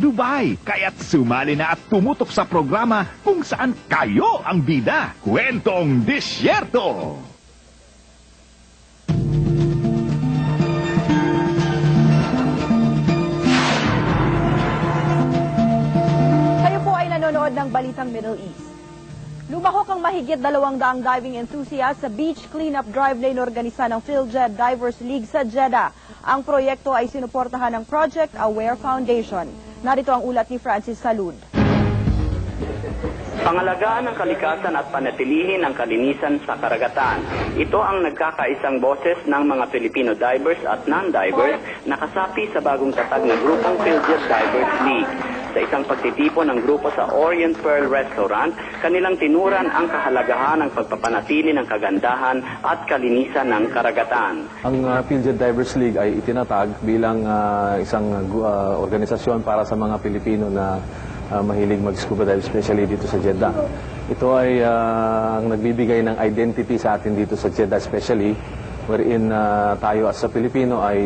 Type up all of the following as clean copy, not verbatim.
Dubai. Kaya't sumali na at tumutok sa programa kung saan kayo ang bida. Kwentong Disyerto. Kayo po ay nanonood ng Balitang Middle East. Lumahok ang mahigit 200 diving enthusiasts sa beach cleanup drive na inorganisa ng PhilJed Divers League sa Jeddah. Ang proyekto ay sinuportahan ng Project Aware Foundation. Narito ang ulat ni Francis Salud. Pangalagaan ng kalikasan at panatilihin ang kalinisan sa karagatan. Ito ang nagkakaisang boses ng mga Filipino divers at non-divers na kasapi sa bagong tatag na grupong PhilJed Divers League. Sa isang pagtitipon ng grupo sa Orient Pearl Restaurant, kanilang tinuran ang kahalagahan ng pagpapanatili ng kagandahan at kalinisan ng karagatan. Ang PhilJed Divers League ay itinatag bilang isang organisasyon para sa mga Pilipino na mahilig mag-scuba dive, especially dito sa Jeddah. Ito ay ang nagbibigay ng identity sa atin dito sa Jeddah, especially wherein tayo as sa Pilipino ay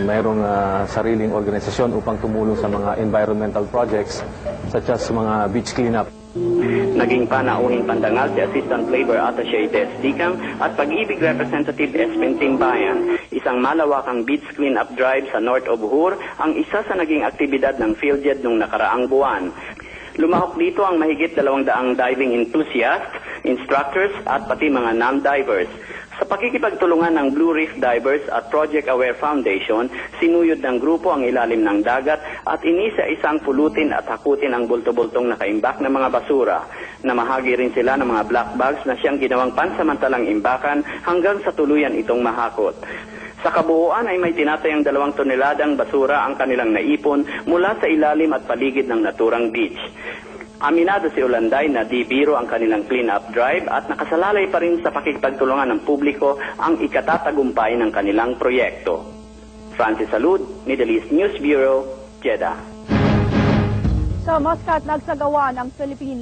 mayroong sariling organisasyon upang tumulong sa mga environmental projects such as mga beach cleanup. Naging panauhing pandangal si Assistant Labor Attaché Des Dicam at Pag-ibig Representative Espenting Bayan. Isang malawakang beach cleanup drive sa North of Hur ang isa sa naging aktibidad ng PhilJed nung nakaraang buwan. Lumahok dito ang mahigit 200 diving enthusiasts, instructors at pati mga non-divers. Sa pakikipagtulungan ng Blue Reef Divers at Project Aware Foundation, sinuyod ng grupo ang ilalim ng dagat at inisa-isang pulutin at hakutin ang bulto-bultong nakaimbak na mga basura. Namahagi rin sila ng mga black bags na siyang ginawang pansamantalang imbakan hanggang sa tuluyan itong mahakot. Sa kabuuan ay may tinatayang 2 toneladang basura ang kanilang naipon mula sa ilalim at paligid ng naturang beach. Aminado si Ulanday na di biro ang kanilang clean-up drive at nakasalalay pa rin sa pakikipagtulungan ng publiko ang ikatatagumpay ng kanilang proyekto. Francis Salud, Middle East News Bureau, Jeddah. Sa Muscat, nagsagawa ng Philippine